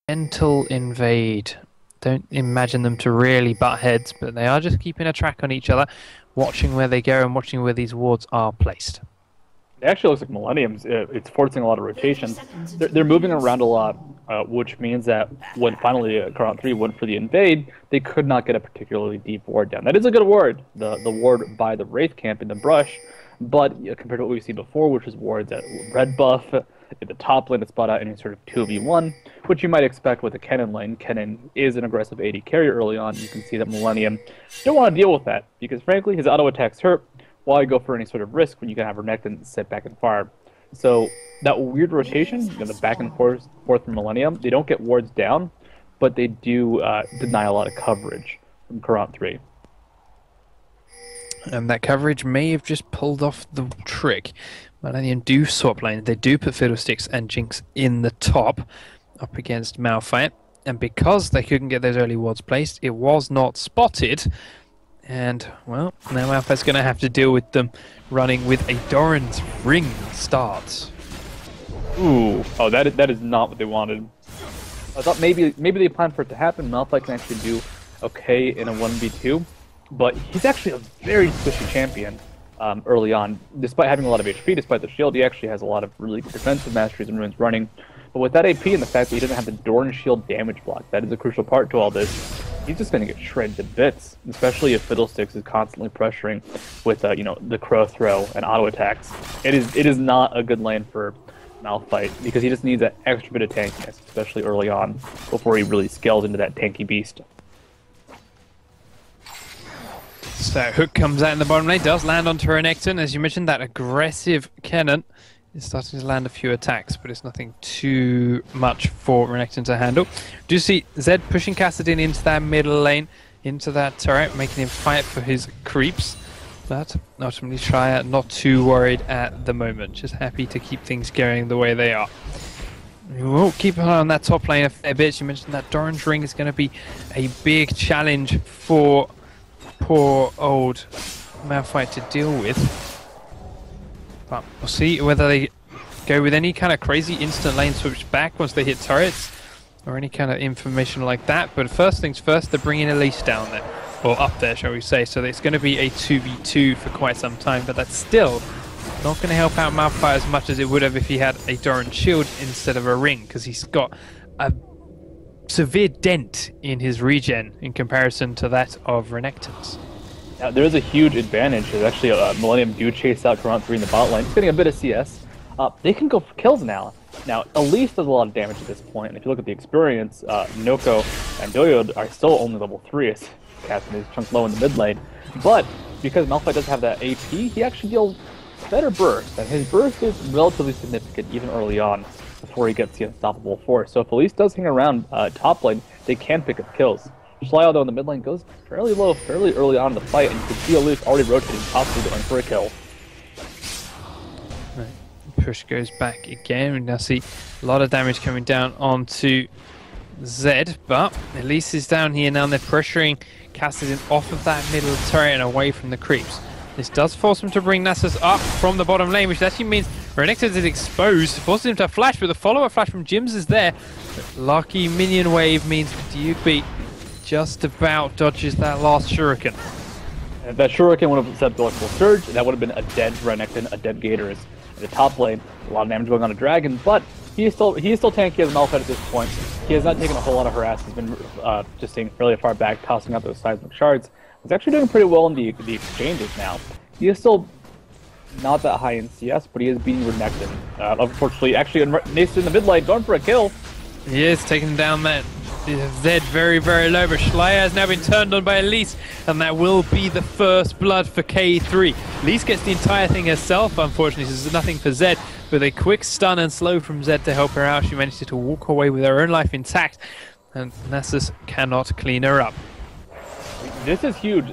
Gentle invade. Don't imagine them to really butt heads, but they are just keeping a track on each other, watching where they go and watching where these wards are placed. It actually looks like Millennium's it's forcing a lot of rotations. They're moving around a lot, which means that when finally Karont3 went for the invade, they could not get a particularly deep ward down. That is a good ward, the ward by the Wraith camp in the brush, but compared to what we've seen before, which was wards at red buff, at the top lane to spot out any sort of 2v1, which you might expect with a Kennen lane. Kennen is an aggressive AD carrier early on. You can see that Millennium don't want to deal with that, because frankly, his auto attacks hurt. Why go for any sort of risk when you can have Renekton sit back and fire? So that weird rotation, the back and forth from Millennium, they don't get wards down, but they do deny a lot of coverage from Karont3. And that coverage may have just pulled off the trick. Millennium do swap lane. They do put Fiddlesticks and Jinx in the top up against Malphite. And because they couldn't get those early wards placed, it was not spotted. And, well, now Malphite's going to have to deal with them running with a Doran's Ring start. Ooh, oh, that is not what they wanted. I thought maybe they planned for it to happen. Malphite can actually do okay in a 1v2, but he's actually a very squishy champion early on. Despite having a lot of HP, despite the shield, he actually has a lot of really good defensive masteries and ruins running. But with that AP and the fact that he doesn't have the Doran shield damage block, that is a crucial part to all this. He's just going to get shredded to bits, especially if Fiddlesticks is constantly pressuring with you know, the crow throw and auto attacks. It is not a good lane for Malphite, because he just needs that extra bit of tankiness, especially early on, before he really scales into that tanky beast. So Hook comes out in the bottom lane, does land onto Renekton. As you mentioned, that aggressive Kennen is starting to land a few attacks, but it's nothing too much for Renekton to handle. Do you see Zed pushing Kassadin into that middle lane, into that turret, making him fight for his creeps. But ultimately Shia not too worried at the moment, just happy to keep things going the way they are. We will keep an eye on that top lane a fair bit. You mentioned that Doran's Ring is going to be a big challenge for poor old Malphite to deal with. But we'll see whether they go with any kind of crazy instant lane switch back once they hit turrets, or any kind of information like that. But first things first, they're bringing Elise down there, or up there, shall we say. So it's going to be a 2v2 for quite some time, but that's still not going to help out Malphite as much as it would have if he had a Doran shield instead of a ring, because he's got a severe dent in his regen in comparison to that of Renekton's. Now, there is a huge advantage. There's actually Millennium do chase out Karont3 in the bot lane. He's getting a bit of CS. They can go for kills now. Now, Elise does a lot of damage at this point, and if you look at the experience, Noko and Doyod are still only level 3 as Cassin is chunked low in the mid lane. But because Malphite does have that AP, he actually deals better burst, and his burst is relatively significant even early on before he gets the unstoppable force. So if Elise does hang around top lane, they can pick up kills. Schlyle, though, in the mid lane goes fairly low, fairly early on in the fight, and you can see Elise already rotating, possibly going for a kill. Right. Push goes back again. We now see a lot of damage coming down onto Zed, but Elise is down here now, and they're pressuring Kassadin off of that middle turret and away from the creeps. This does force him to bring Nasus up from the bottom lane, which actually means Renekton is exposed, forces him to flash, but the follow-up flash from Jims is there. Lucky minion wave means DUB just about dodges that last shuriken. If that shuriken would have set the electrical surge, that would have been a dead Renekton, a dead Gators. In the top lane, a lot of damage going on a dragon, but he is still tanky as Malphite at this point. He has not taken a whole lot of harass. He's been just staying fairly far back, tossing out those seismic shards. He's actually doing pretty well in the exchanges now. He is still not that high in CS, but he is beating Renekton. Unfortunately, actually, Nasus in the mid lane, going for a kill. He is taking down that Zed very, very low, but Schleier has now been turned on by Elise, and that will be the first blood for K3. Elise gets the entire thing herself, unfortunately, so there's nothing for Zed. With a quick stun and slow from Zed to help her out, she manages to walk away with her own life intact, and Nasus cannot clean her up. This is huge.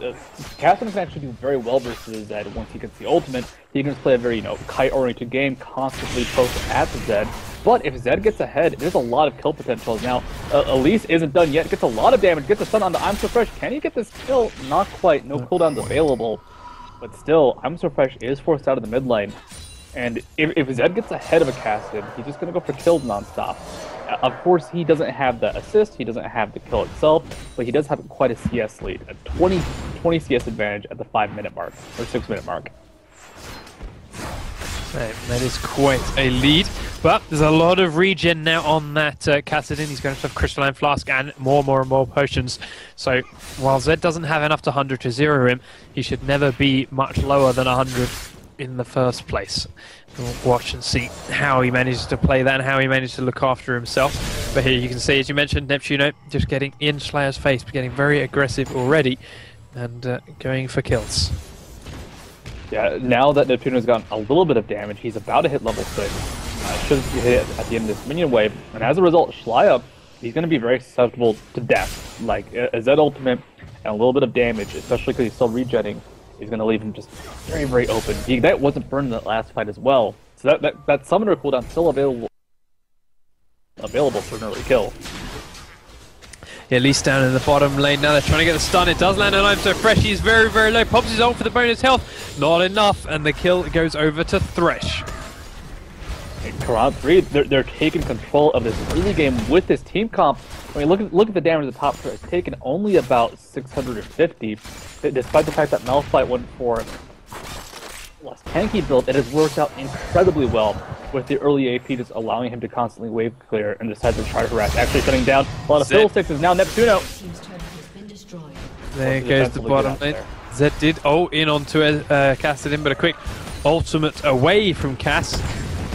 Catherine can actually do very well versus Zed once he gets the ultimate. He can just play a very, kite-oriented game, constantly poke at the Zed, But if Zed gets ahead, there's a lot of kill potential. Now, Elise isn't done yet, gets a lot of damage, gets a stun on the I'm So Fresh. Can he get this kill? Not quite, no cooldowns available. But still, I'm So Fresh is forced out of the mid lane. And if Zed gets ahead of a Cassid, he's just going to go for kills nonstop. Of course, he doesn't have the assist, he doesn't have the kill itself, but he does have quite a CS lead, a 20 CS advantage at the 5-minute mark, or 6-minute mark. Right, that is quite a lead, but there's a lot of regen now on that Cassidin. He's going to have Crystalline Flask and more and more potions. So while Zed doesn't have enough to 100 to 0 him, he should never be much lower than 100 in the first place. We'll watch and see how he manages to play that and how he manages to look after himself. But here you can see, as you mentioned, Neptuno just getting in Slayer's face, but getting very aggressive already and going for kills. Yeah, now that Neptuno's gotten a little bit of damage, he's about to hit level 6. Should hit at the end of this minion wave, and as a result, Schleia, he's going to be very susceptible to death. Like, a Zed ultimate and a little bit of damage, especially because he's still regenning, is going to leave him just very, very open. That wasn't burned in that last fight as well. So that summoner cooldown still available for an early kill. Yeah, at least down in the bottom lane now, they're trying to get the stun. It does land on I'm So Fresh. He's very, very low. Pops his ult for the bonus health. Not enough, and the kill goes over to Thresh. Karont3, they're taking control of this early game with this team comp. I mean, look at the damage the top tier has taken, only about 650. Despite the fact that Malphite went for less tanky build, it has worked out incredibly well with the early AP just allowing him to constantly wave clear and decide to try to harass. Actually shutting down a lot of Fiddlesticks is now Neptuno. There goes the bottom lane. Zed did ult in onto Cassidin, but a quick ultimate away from Cass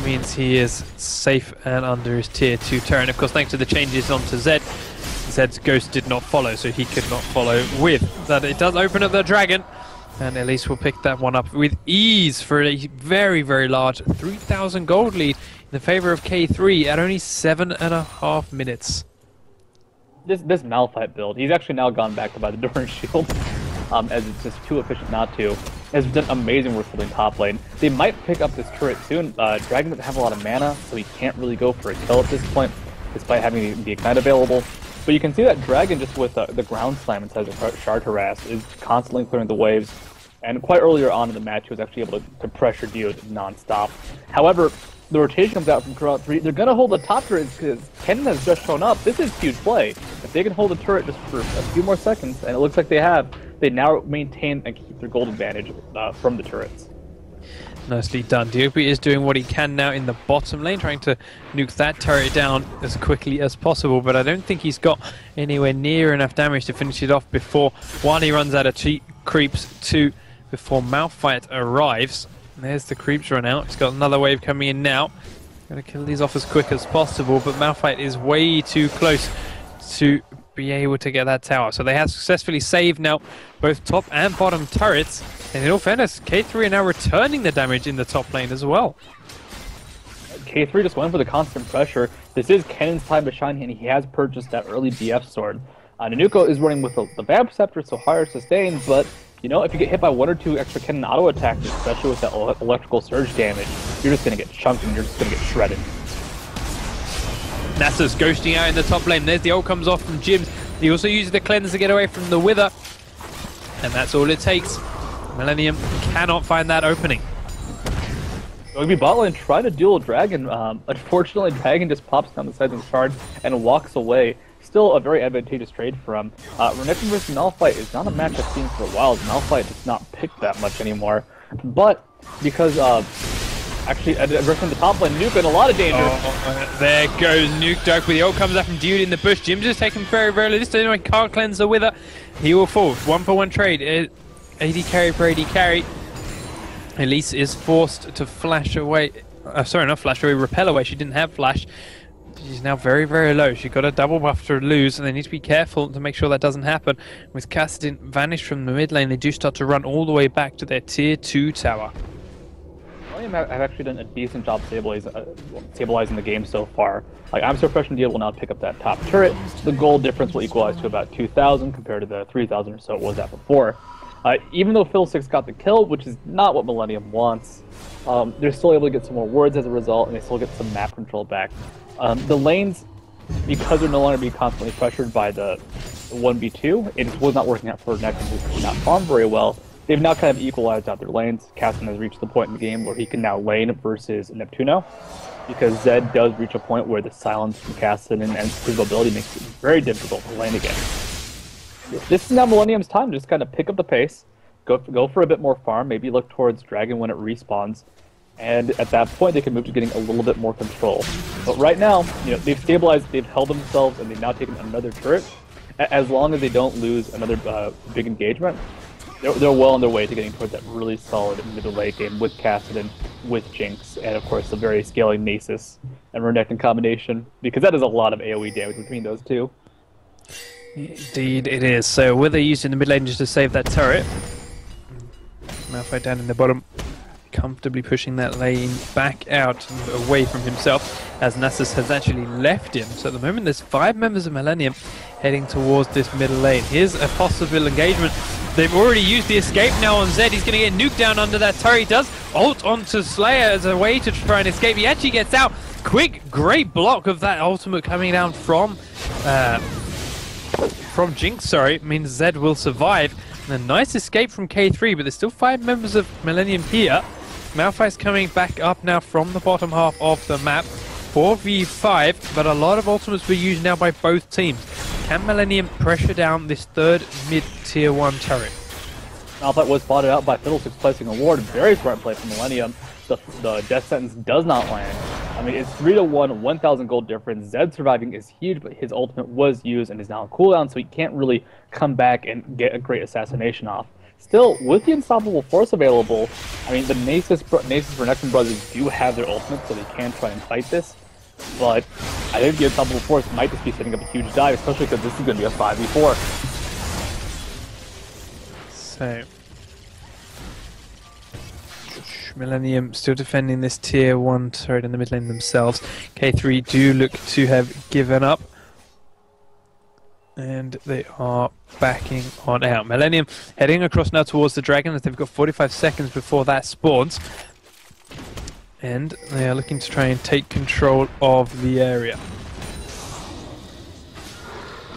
means he is safe and under his tier 2 turret. Of course, thanks to the changes onto Zed, Zed's ghost did not follow, so he could not follow with. That it does open up the dragon, and Elise will pick that one up with ease for a very, very large 3,000 gold lead in the favor of K3 at only 7.5 minutes. This Malphite build, he's actually now gone back to buy the Doran Shield, as it's just too efficient not to. Has done amazing work holding top lane. They might pick up this turret soon. Dragon doesn't have a lot of mana, so he can't really go for a kill at this point, despite having the Ignite available. But you can see that Dragon, just with the ground slam inside the Shard Harass, is constantly clearing the waves. And quite earlier on in the match, he was actually able to pressure Geode non-stop. However, the rotation comes out from Karont3. They're going to hold the top turret because Kennen has just shown up. This is huge play. If they can hold the turret just for a few more seconds, and it looks like they have, they now maintain and keep their gold advantage from the turrets. Nicely done. Diopi is doing what he can now in the bottom lane, trying to nuke that turret down as quickly as possible, but I don't think he's got anywhere near enough damage to finish it off before, one, he runs out of creeps, two, before Malphite arrives. And there's the creeps run out. He's got another wave coming in now. Gotta kill these off as quick as possible, but Malphite is way too close to be able to get that tower. So they have successfully saved now both top and bottom turrets. And in all fairness, K3 are now returning the damage in the top lane as well. K3 just went for the constant pressure. This is Kennen's time to shine, and he has purchased that early BF sword. Nanuko is running with the Vamp Scepter, so higher sustain, but you know, if you get hit by 1 or 2 extra Kennen auto attacks, especially with that electrical surge damage, you're just going to get chunked and you're just going to get shredded. Nasa's ghosting out in the top lane. There's the ult comes off from Jims. He also uses the cleanse to get away from the Wither. And that's all it takes. Millenium cannot find that opening. Rugby bot lane trying to duel Dragon. Unfortunately, Dragon just pops down the sides of the shard and walks away. Still a very advantageous trade for him. Renekton versus Malphite is not a match I've seen for a while. Malphite does not pick that much anymore. But because actually, from the top lane, Nuke in a lot of danger. Oh, there goes Nuke Duck with the ult comes up from Dude in the bush. Jim's just taking very, very low. This time can't cleanse the Wither. He will fall. 1-for-1 trade. AD carry for AD carry. Elise is forced to flash away. Sorry, not flash away, repel away. She didn't have flash. She's now very, very low. She got a double buff to lose, and they need to be careful to make sure that doesn't happen. With Cassidin vanished from the mid lane, they do start to run all the way back to their tier 2 tower. Millenium have actually done a decent job stabilizing the game so far. Like, I'm so fresh and Deal will now pick up that top turret. The gold difference will equalize to about 2,000 compared to the 3,000 or so it was at before. Even though Fiddlesticks got the kill, which is not what Millenium wants, they're still able to get some more words as a result, and they still get some map control back. The lanes, because they're no longer being constantly pressured by the 1v2, it just was not working out for Nexus, who could not farm very well. They've now kind of equalized out their lanes. Caston has reached the point in the game where he can now lane versus Neptuno, because Zed does reach a point where the silence from Caston and his mobility makes it very difficult to lane again. This is now Millenium's time to just kind of pick up the pace, go for a bit more farm, maybe look towards Dragon when it respawns, and at that point they can move to getting a little bit more control. But right now, they've stabilized, they've held themselves, and they've now taken another turret. As long as they don't lose another big engagement, they're well on their way to getting towards that really solid middle late game with Cassidon, with Jinx, and of course the very scaling Nasus and Renekton combination, because that is a lot of AoE damage between those two. Indeed it is. So Wither using the mid lane just to save that turret. Malphite down in the bottom, comfortably pushing that lane back out and away from himself, as Nasus has actually left him. So at the moment there's 5 members of Millenium heading towards this middle lane. Here's a possible engagement. They've already used the escape now on Zed. He's going to get nuked down under that turret. He does ult onto Slayer as a way to try and escape. He actually gets out. Quick, great block of that ultimate coming down from Jinx, sorry. It means Zed will survive. And a nice escape from K3, but there's still 5 members of Millenium here. Malphite's coming back up now from the bottom half of the map. 4v5, but a lot of ultimates were used now by both teams. Can Millenium pressure down this third mid-tier 1 turret? Malphite was spotted out by Fiddlesticks placing a ward. Very smart play from Millenium. The death sentence does not land. I mean, it's 3-1, 1,000 gold difference. Zed surviving is huge, but his ultimate was used and is now on cooldown, so he can't really come back and get a great assassination off. Still, with the Unstoppable Force available, I mean, the Nasus Renekton brothers do have their ultimate, so they can try and fight this. But I think the Unstoppable Force might just be setting up a huge dive, especially because this is going to be a 5v4. So, Millenium still defending this tier 1 turret in the mid lane themselves. K3 do look to have given up, and they are backing on out. Millenium heading across now towards the dragon, as they've got 45 seconds before that spawns. And they are looking to try and take control of the area.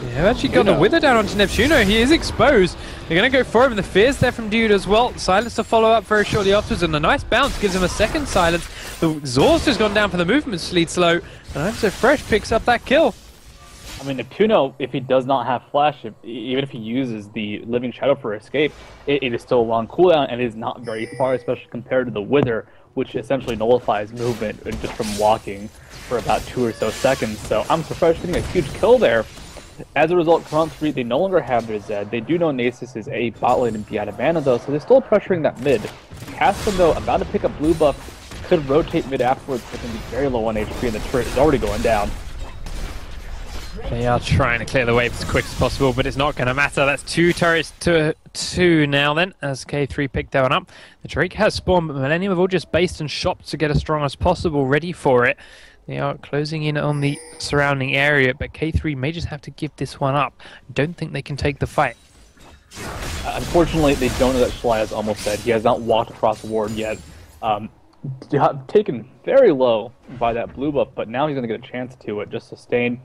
They have actually got a Wither down onto Neptuno. He is exposed. They're going to go for him. The fear's there from Dude as well. Silence to follow up very shortly afterwards, and a nice bounce gives him a second silence. The Exhaust has gone down for the movement speed slow, and so Fresh picks up that kill. I mean, Neptuno, if he does not have Flash, even if he uses the Living Shadow for escape, it is still a long cooldown, and it is not very far, especially compared to the Wither, which essentially nullifies movement just from walking for about 2 or so seconds. So I'm surprised getting a huge kill there. As a result, Karont3, they no longer have their Zed. They do know Nasus is A bot lane and B out of mana though, so they're still pressuring that mid. Caston though, about to pick up blue buff, could rotate mid afterwards, but can be very low on HP, and the turret is already going down. They are trying to clear the wave as quick as possible, but it's not going to matter. That's 2 turrets to 2 now then, as K3 picked that one up. The Drake has spawned, but Millenium have all just based and shopped to get as strong as possible, ready for it. They are closing in on the surrounding area, but K3 may just have to give this one up. Don't think they can take the fight. Unfortunately, they don't know that Shlai is almost dead. He has not walked across the ward yet. Taken very low by that blue buff, but now he's going to get a chance to just sustain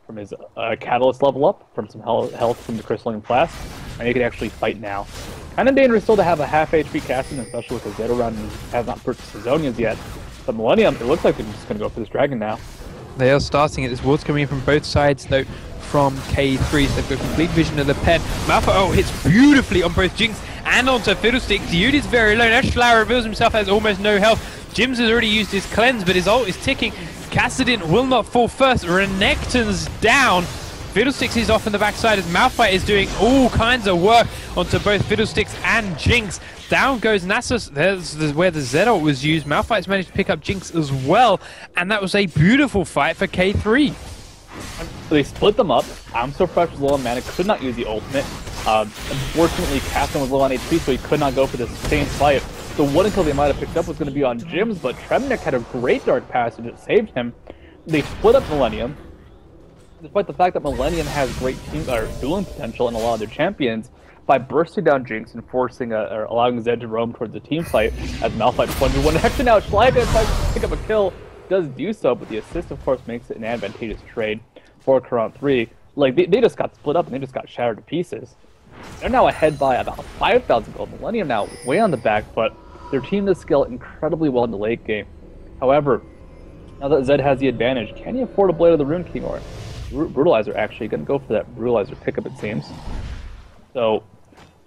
from his catalyst level up, from some health from the crystalline flask, and he can actually fight now. Kind of dangerous still to have a half HP Caston, especially with his Zed around, and he has not purchased his Zonias yet. But Millenium, it looks like they're just going to go for this dragon now. They are starting it. This ward's coming in from both sides, though, from K3, so they've got complete vision of the pen. Malphite hits beautifully on both Jinx and onto Fiddlesticks. Dude is very low. Now Schlau reveals himself as almost no health. Jims has already used his cleanse, but his ult is ticking. Cassidon will not fall first. Renekton's down. Fiddlesticks is off in the backside as Malphite is doing all kinds of work onto both Fiddlesticks and Jinx. Down goes Nasus. There's where the Zed ult was used. Malphite's managed to pick up Jinx as well, and that was a beautiful fight for K3. They split them up. I'm so fresh was low on mana, could not use the ultimate. Unfortunately, Caston was low on HP, so he could not go for the same fight. The one kill they might have picked up was going to be on Jims, but Trebnik had a great dark passage that saved him. They split up Millenium. Despite the fact that Millenium has great team dueling potential in a lot of their champions, by bursting down Jinx and forcing or allowing Zed to roam towards the team fight as Malphite plunges one action out. Schlage tries to pick up a kill, does do so, but the assist of course makes it an advantageous trade for Karont3. Like they just got split up and they just got shattered to pieces. They're now ahead by about 5,000 gold. Millenium now way on the back, but their team does scale incredibly well in the late game. However, now that Zed has the advantage, can he afford a Blade of the Rune King or Brutalizer? Actually going to go for that Brutalizer pickup, it seems. So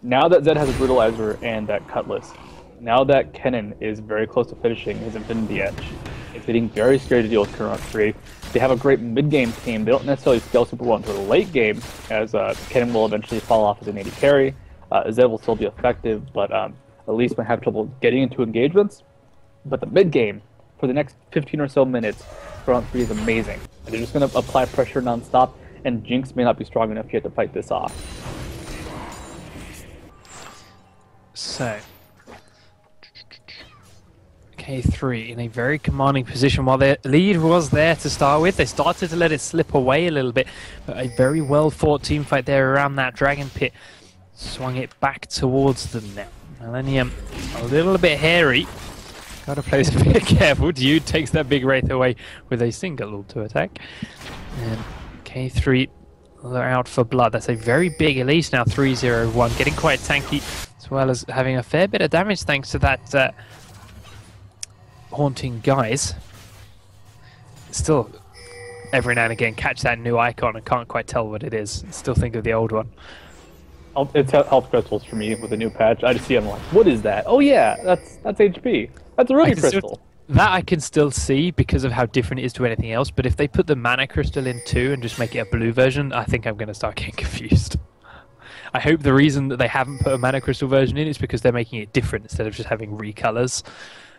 now that Zed has a Brutalizer and that Cutlass, now that Kennen is very close to finishing his Infinity Edge, it's getting very scary to deal with Karont3. They have a great mid-game team. They don't necessarily scale super well into the late game, as Kennen will eventually fall off as an AD carry. Zed will still be effective, but at least might have trouble getting into engagements. But the mid-game, for the next 15 or so minutes, Karont3 is amazing. And they're just going to apply pressure non-stop, and Jinx may not be strong enough yet to fight this off. So, K3 in a very commanding position. While their lead was there to start with, they started to let it slip away a little bit, but a very well fought team fight there around that dragon pit swung it back towards them now. Millenium a little bit hairy. Gotta play this a bit careful. Dude takes that big Wraith away with a single auto attack. And K3 out for blood. That's a very big Elise now, 3-0-1, getting quite tanky, as well as having a fair bit of damage thanks to that haunting guys. Still, every now and again, catch that new icon and can't quite tell what it is. Still think of the old one. It's health crystals for me with the new patch. I just see them like, what is that? Oh yeah, that's HP. That's a Ruby crystal. That I can still see because of how different it is to anything else, but if they put the mana crystal in too and just make it a blue version, I think I'm going to start getting confused. I hope the reason that they haven't put a mana crystal version in is because they're making it different instead of just having recolors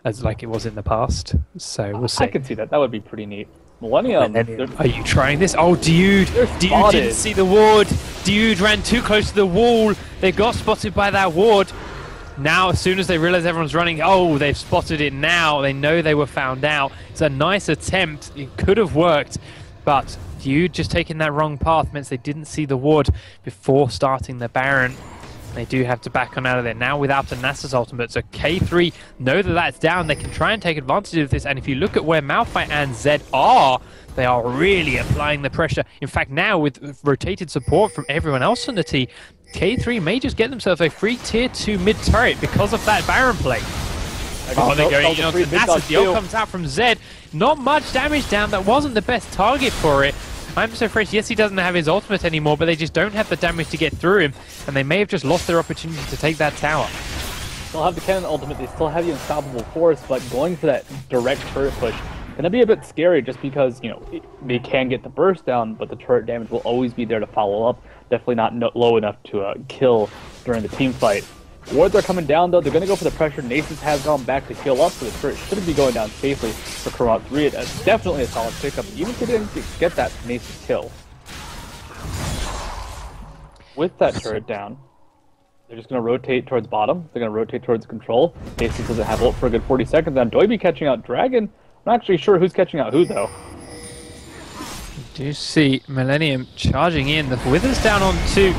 as like it was in the past. So we'll see. I can see that. That would be pretty neat. Millennium. Are you trying this? Oh, Dude didn't see the ward. Dude ran too close to the wall. They got spotted by that ward. Now, as soon as they realize everyone's running, oh, they've spotted it now. They know they were found out. It's a nice attempt. It could have worked, but Dude just taking that wrong path means they didn't see the ward before starting the Baron. They do have to back on out of there now without a Nasus ultimate. So K3 know that that's down. They can try and take advantage of this. And if you look at where Malphite and Zed are, they are really applying the pressure. In fact, now with rotated support from everyone else on the team, K3 may just get themselves a free tier 2 mid turret because of that Baron play. Oh, they're going on to Nasus. The ult comes out from Zed. Not much damage down. That wasn't the best target for it. I'm so afraid, yes, he doesn't have his ultimate anymore, but they just don't have the damage to get through him, and they may have just lost their opportunity to take that tower. They'll have the Kennen ultimate, they still have the unstoppable force, but going for that direct turret push gonna be a bit scary just because, you know, they can get the burst down, but the turret damage will always be there to follow up. Definitely not low enough to kill during the team fight. Wards are coming down though, they're going to go for the pressure. Nasus has gone back to heal up, so the turret shouldn't be going down safely for Karont3. It's definitely a solid pickup, even if they didn't get that Nasus kill. With that turret down, they're just going to rotate towards bottom, they're going to rotate towards control. Nasus doesn't have ult for a good 40 seconds, and Doiby catching out Dragon. I'm not actually sure who's catching out who though. Do you see Millenium charging in, the Wither's down on 2.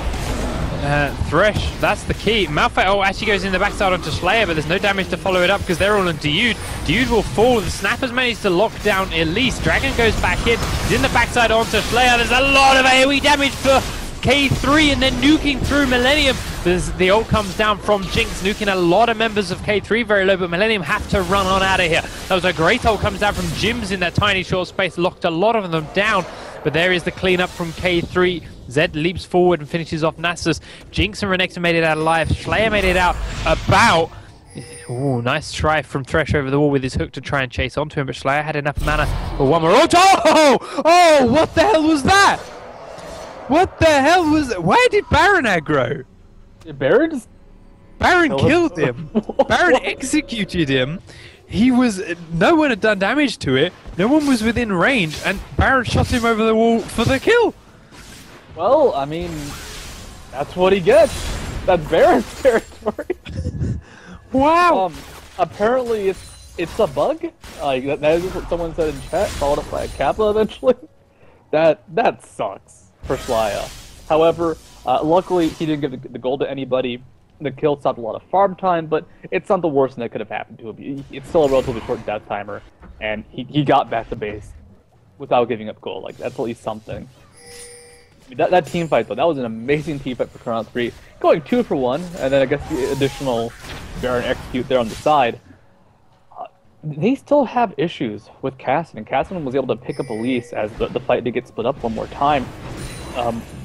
Thresh, that's the key. Malphite actually goes in the backside onto Slayer, but there's no damage to follow it up because they're all on Dude. Dude will fall. The Snapper's managed to lock down Elise. Dragon goes back in. He's in the backside onto Slayer. There's a lot of AoE damage for K3 and then nuking through Millenium. The ult comes down from Jinx, nuking a lot of members of K3 very low, but Millenium have to run on out of here. That was a great ult, comes down from Jims in that tiny short space, locked a lot of them down, but there is the cleanup from K3. Zed leaps forward and finishes off Nasus. Jinx and Renekton made it out alive. Slayer made it out about. Ooh, nice try from Thresh over the wall with his hook to try and chase onto him, but Slayer had enough mana for one more. Oh, what the hell was that? What the hell was that? Where did Baron aggro? Baron killed him. Baron executed him. No one had done damage to it. No one was within range, and Baron shot him over the wall for the kill. Well, I mean, that's what he gets. That's Baron's territory. Wow. Apparently, it's a bug. Like that is what someone said in chat, followed up by a Kappa eventually. That sucks for Slayer. However, Luckily, he didn't give the gold to anybody. The kill stopped a lot of farm time, but it's not the worst thing that could have happened to him. It's still a relatively short death timer, and he got back to base without giving up gold. Like, that's at least something. I mean, that team fight, though, that was an amazing team fight for Karont3. Going 2 for 1, and then I guess the additional Baron execute there on the side. They still have issues with Cassidy, and Cassidy was able to pick up Elise as the fight did get split up one more time.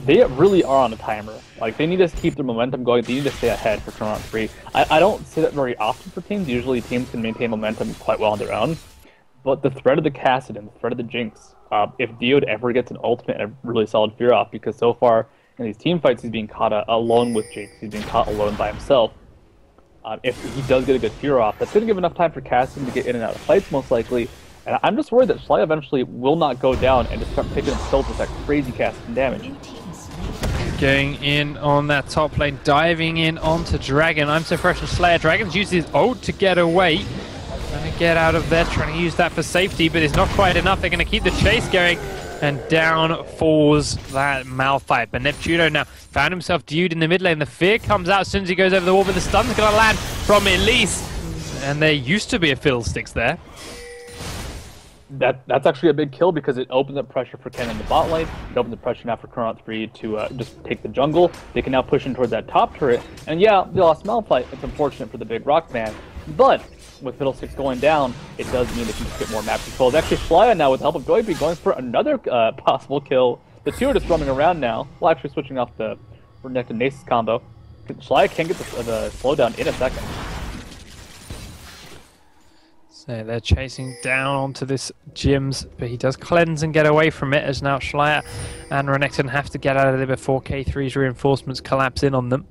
They really are on a timer. Like, they need to keep their momentum going. They need to stay ahead for Karont3. I don't say that very often for teams. Usually teams can maintain momentum quite well on their own. But the threat of the Cassidy, the threat of the Jinx, if Diode ever gets an ultimate and a really solid fear off, because so far in these team fights he's being caught alone with Jinx. He's being caught alone by himself. If he does get a good fear off, that's going to give enough time for Cassidy to get in and out of fights most likely. And I'm just worried that Schley eventually will not go down and just start picking up kills with that crazy Cassidy damage. Going in on that top lane, diving in onto Dragon. I'm so fresh and Slayer. Dragon's used his ult to get away. Trying to get out of there, trying to use that for safety, but it's not quite enough. They're going to keep the chase going. And down falls that Malphite. But Neptuno now found himself Dude in the mid lane. The fear comes out as soon as he goes over the wall, but the stun's going to land from Elise. And there used to be a Fiddlesticks there. That's actually a big kill because it opens up pressure for Ken in the bot lane. It opens up pressure now for Karont3 to just take the jungle. They can now push in towards that top turret. And yeah, they lost Malphite. It's unfortunate for the big rock man. But with Fiddlesticks going down, it does mean they can just get more map control. It's actually Schley now with the help of Joyby going for another possible kill. The two are just roaming around now. Well, actually switching off the Renekton Nasus combo. Schley can get the slowdown in a second. So they're chasing down onto this Gyms, but he does cleanse and get away from it as now Schleier and Renekton have to get out of there before K3's reinforcements collapse in on them.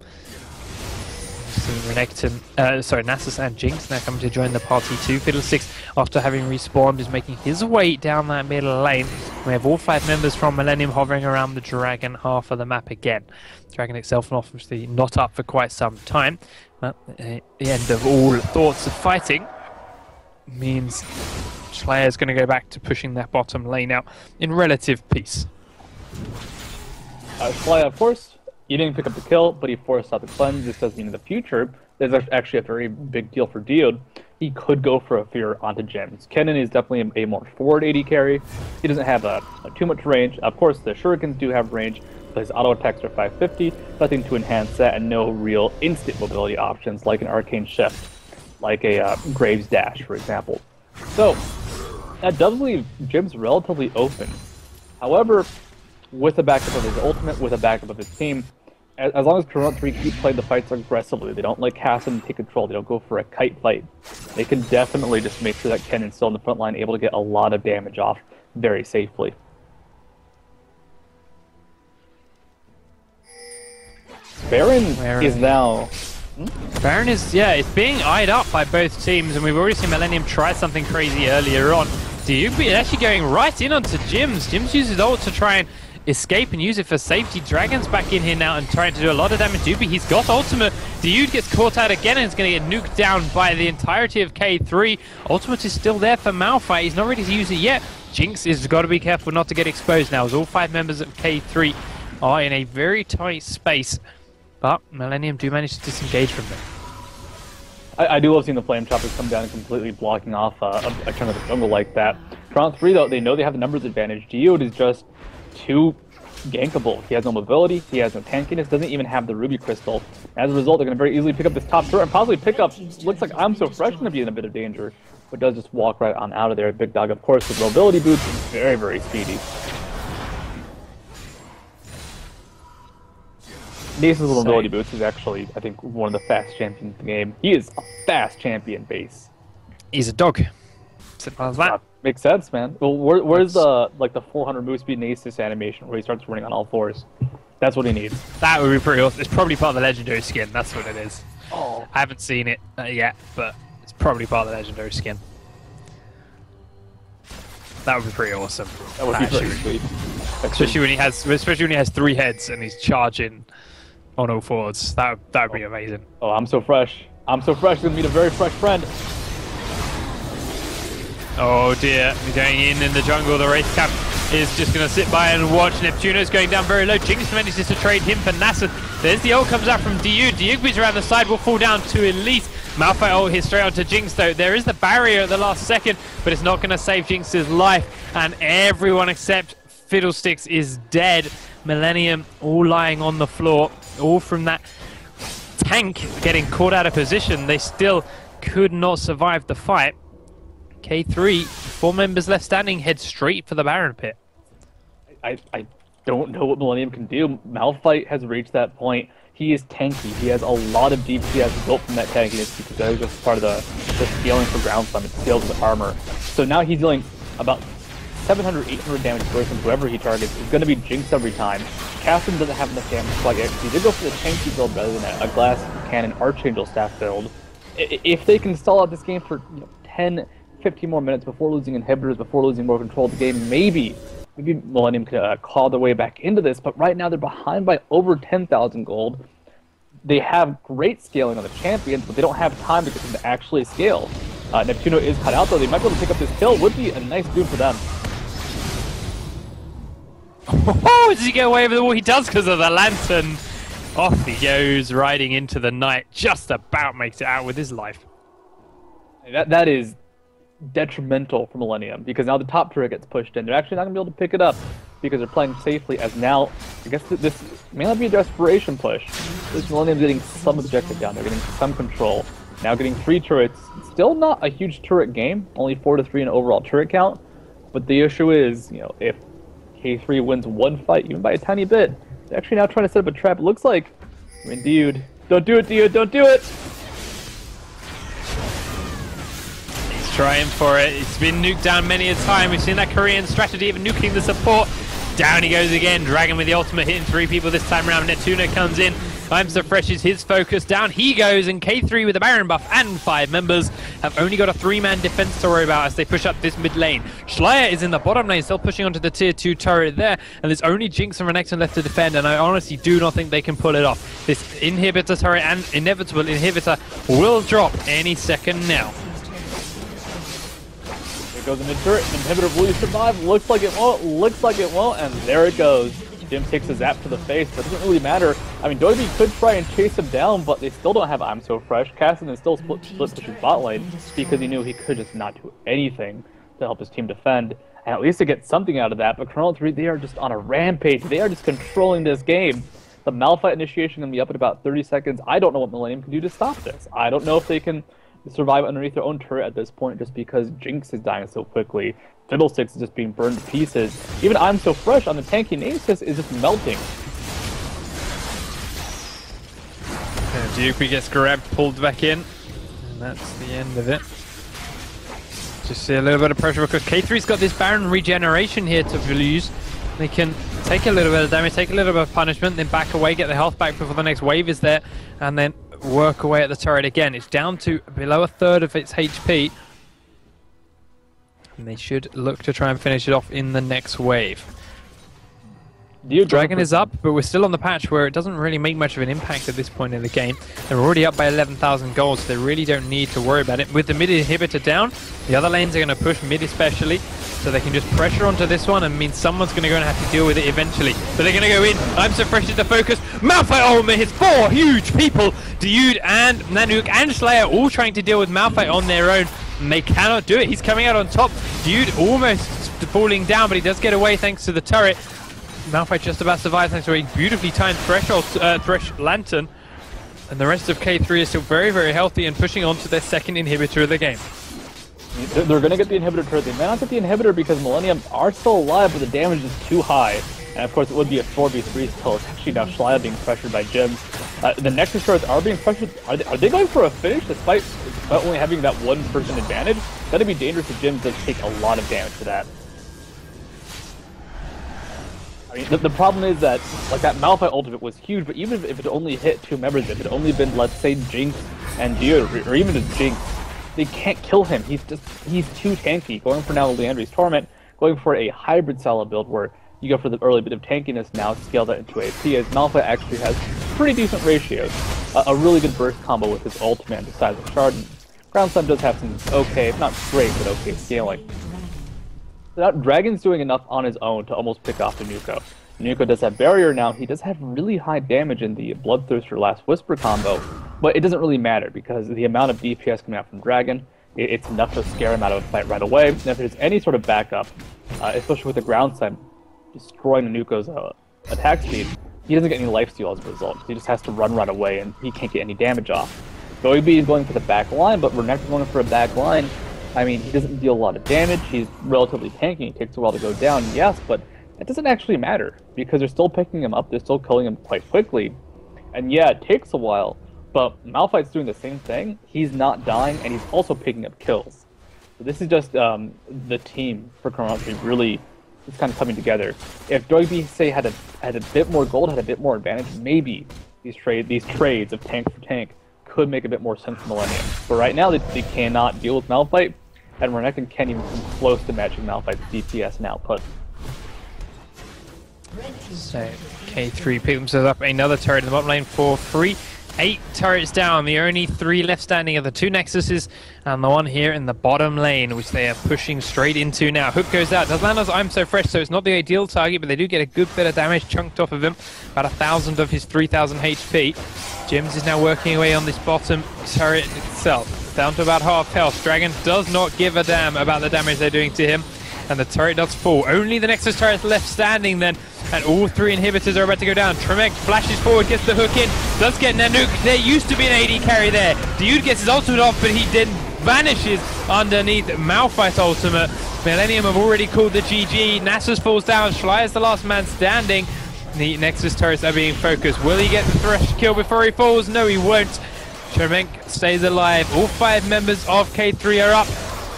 Renekton, Nasus and Jinx now coming to join the party too. Fiddlesticks, after having respawned, is making his way down that middle lane. We have all 5 members from Millenium hovering around the Dragon half of the map again. Dragon itself obviously not up for quite some time, but the end of all thoughts of fighting means Schleier's going to go back to pushing that bottom lane out in relative peace. Schleier, of course, he didn't pick up the kill, but he forced out the cleanse. This does mean in the future, there's actually a very big deal for Diode. He could go for a fear onto gems. Kennen is definitely a more forward AD carry. He doesn't have too much range. Of course, the shurikens do have range, but his auto attacks are 550, nothing to enhance that, and no real instant mobility options like an arcane shift, like a Graves dash, for example. So that does leave Jim's relatively open. However, with the backup of his ultimate, with a backup of his team, as long as Karont3 keep playing the fights aggressively, they don't let Cassidy take control, they don't go for a kite fight, they can definitely just make sure that Kennen's still in the front line, able to get a lot of damage off very safely. Baron is now... Baron is, it's being eyed up by both teams, and we've already seen Millenium try something crazy earlier on. Dyubi is actually going right in onto Gyms. Gyms uses ult to try and escape and use it for safety. Dragon's back in here now and trying to do a lot of damage. Dyubi, he's got ultimate. Dyude gets caught out again and is going to get nuked down by the entirety of K3. Ultimate is still there for Malphite. He's not ready to use it yet. Jinx has got to be careful not to get exposed now, as all 5 members of K3 are in a very tight space. But Millenium do manage to disengage from them. I do love seeing the Flame Choppers come down and completely blocking off a chunk of the jungle like that. Karont3, though, they know they have the numbers advantage. Diode is just too gankable. He has no mobility, he has no tankiness, doesn't even have the Ruby Crystal. As a result, they're going to very easily pick up this top turret and possibly pick up, looks like I'm So Fresh going to be in a bit of danger, but does just walk right on out of there. Big Dog, of course, with mobility boots, very, very speedy. Nasus with mobility boots is actually, I think, one of the fast champions in the game. He is a fast champion base. He's a dog. Simple as that. Makes sense, man. Well, where's the 400 move speed Nasus animation where he starts running on all 4s? That's what he needs. That would be pretty awesome. It's probably part of the legendary skin. That's what it is. Oh. I haven't seen it yet, but it's probably part of the legendary skin. That would be pretty awesome. That would be pretty sweet. Especially when he has 3 heads and he's charging on all 4s. That would be amazing. Oh, I'm so fresh. I'm so fresh. Gonna meet a very fresh friend. Oh dear, we're going in the jungle, the Wraith Camp is just going to sit by and watch. Neptuno's going down very low. Jinx manages to trade him for Nasser. There's the ult comes out from Diud. Diugbi's around the side, will fall down to Elise. Malphite ult hits straight onto Jinx though. There is the barrier at the last second, but it's not going to save Jinx's life. And everyone except Fiddlesticks is dead. Millenium all lying on the floor, all from that tank getting caught out of position. They still could not survive the fight. K3, 4 members left standing, head straight for the Baron pit. I don't know what Millenium can do. Malphite has reached that point. He is tanky. He has a lot of DPS built from that tankiness because that was just part of the scaling for ground slam. It scales with armor. So now he's dealing about 700, 800 damage versus whoever he targets is going to be Jinx every time. Cassim doesn't have enough damage to like X. He did go for the tanky build rather than a glass cannon Archangel staff build. If they can stall out this game for 10, 15 more minutes before losing inhibitors, before losing more control of the game, maybe Millenium could claw their way back into this. But right now they're behind by over 10,000 gold. They have great scaling on the champions, but they don't have time to get them to actually scale. Neptuno is cut out though. They might be able to pick up this kill. Would be a nice boon for them. Oh, does he get away with the wall? He does because of the lantern. Off he goes, riding into the night. Just about makes it out with his life. That is detrimental for Millenium because now the top turret gets pushed in. They're actually not going to be able to pick it up because they're playing safely as now, I guess this may not be a desperation push. This Millenium getting some objective down. They're getting some control. Now getting 3 turrets. Still not a huge turret game. Only 4-3 in overall turret count. But the issue is, if K3 wins one fight, even by a tiny bit, they're actually now trying to set up a trap. It looks like, Dude, don't do it, Dude, don't do it! He's trying for it. It's been nuked down many a time. We've seen that Korean strategy of nuking the support. Down he goes again. Dragon with the ultimate, hitting 3 people this time around. Neptuno comes in. I'm so fresh is his focus. Down he goes, and K3 with the Baron buff and 5 members have only got a 3-man defense to worry about as they push up this mid lane. Schleier is in the bottom lane, still pushing onto the tier 2 turret there, and there's only Jinx and Renekton left to defend, and I honestly do not think they can pull it off. This inhibitor turret and inevitable inhibitor will drop any second now. Here goes an turret. Inhibitor will you survive? Looks like it won't, and there it goes. Jim takes a zap to the face, but it doesn't really matter. I mean, Doiby could try and chase him down, but they still don't have I'm So Fresh. Cassin is still split pushing bot lane because he knew he could just not do anything to help his team defend, and at least to get something out of that. But Karont3, they are just on a rampage. They are just controlling this game. The Malphite initiation going to be up in about 30 seconds. I don't know what Millenium can do to stop this. I don't know if they can survive underneath their own turret at this point just because Jinx is dying so quickly. Fiddlesticks is just being burned to pieces. Even I'm So Fresh on the tanky Nasus is just melting. Duke gets grabbed, pulled back in, and that's the end of it. Just see a little bit of pressure because K3's got this Baron regeneration here to lose. They can take a little bit of damage, take a little bit of punishment, then back away, get their health back before the next wave is there, and then work away at the turret again. It's down to below 1/3 of its HP. And they should look to try and finish it off in the next wave. Dragon is up, but we're still on the patch where it doesn't really make much of an impact at this point in the game. They're already up by 11,000 gold, so they really don't need to worry about it. With the mid inhibitor down, the other lanes are going to push mid especially, so they can just pressure onto this one and mean someone's going to go and have to deal with it eventually. But they're going to go in. I'm So Fresh is the focus. Malphite ultimate hits 4 huge people. Diud and Nanook and Slayer all trying to deal with Malphite on their own. And they cannot do it. He's coming out on top. Dude almost falling down, but he does get away thanks to the turret. Malphite just about survives thanks to a beautifully timed Thresh Lantern. And the rest of K3 is still very, very healthy and pushing on to their second inhibitor of the game. They're going to get the inhibitor turret. They may not get the inhibitor because Millenium are still alive, but the damage is too high. And of course, it would be a 4v3 still. It's actually now Schleier being pressured by Jims. The Nexus turrets are being pressured. Are they going for a finish despite only having that 1-person advantage? That'd be dangerous if Jims does take a lot of damage for that. I mean, the problem is that, like, that Malphite ultimate was huge, but even if it only hit 2 members, if it only been, let's say, Jinx and Diud, or even just Jinx, they can't kill him. He's too tanky. Going for now Leandri's Torment, going for a hybrid style build where you go for the early bit of tankiness now, scale that into AP, as Malphite actually has pretty decent ratios. A really good burst combo with his ultimate the size of Shard. Ground Slam does have some okay, not great, but okay scaling. Dragon's doing enough on his own to almost pick off the Nuko. Nuko does have barrier now. He does have really high damage in the Bloodthirster Last Whisper combo, but it doesn't really matter because the amount of DPS coming out from Dragon, it's enough to scare him out of a fight right away. And if there's any sort of backup, especially with the ground side destroying the Nuko's attack speed, he doesn't get any lifesteal as a result. He just has to run right away and he can't get any damage off. Goibi is going for the back line, but Renekton going for a back line. I mean, he doesn't deal a lot of damage. He's relatively tanky. It takes a while to go down, yes, but it doesn't actually matter because they're still picking him up. They're still killing him quite quickly. And yeah, it takes a while, but Malphite's doing the same thing. He's not dying, and he's also picking up kills. So this is just the team for Karont3 really is kind of coming together. If Goibi, say, had a bit more gold, had a bit more advantage, maybe these trades of tank for tank could make a bit more sense for Millenium. But right now, they cannot deal with Malphite, and Renekton can't even come close to matching Malphite's DPS and output. So K3 pick themselves up another turret in the bottom lane for free. 8 turrets down, the only 3 left standing are the 2 Nexuses and the one here in the bottom lane, which they are pushing straight into now. Hook goes out, does land on I'm So Fresh, so it's not the ideal target, but they do get a good bit of damage chunked off of him, about 1,000 of his 3,000 HP. Jims is now working away on this bottom turret itself, down to about half health. Dragon does not give a damn about the damage they're doing to him, and the turret does fall. Only the Nexus turret left standing then, and all 3 inhibitors are about to go down. Tremec flashes forward, gets the hook in, does get Nanook. There used to be an AD carry there. Dude gets his ultimate off, but he then vanishes underneath Malphite's ultimate. Millenium have already called the GG. Nasus falls down, Schleier is the last man standing. The Nexus turrets are being focused. Will he get the Thresh kill before he falls? No, he won't. Tremec stays alive. All 5 members of K3 are up.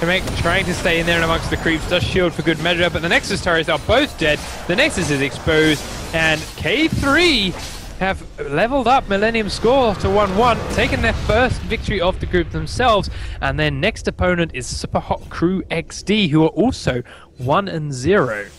Tremec trying to stay in there amongst the creeps, does shield for good measure, but the Nexus turrets are both dead. The Nexus is exposed, and K3 have leveled up Millenium's score to 1-1, taken their first victory of the group themselves, and their next opponent is Super Hot Crew XD, who are also 1-0.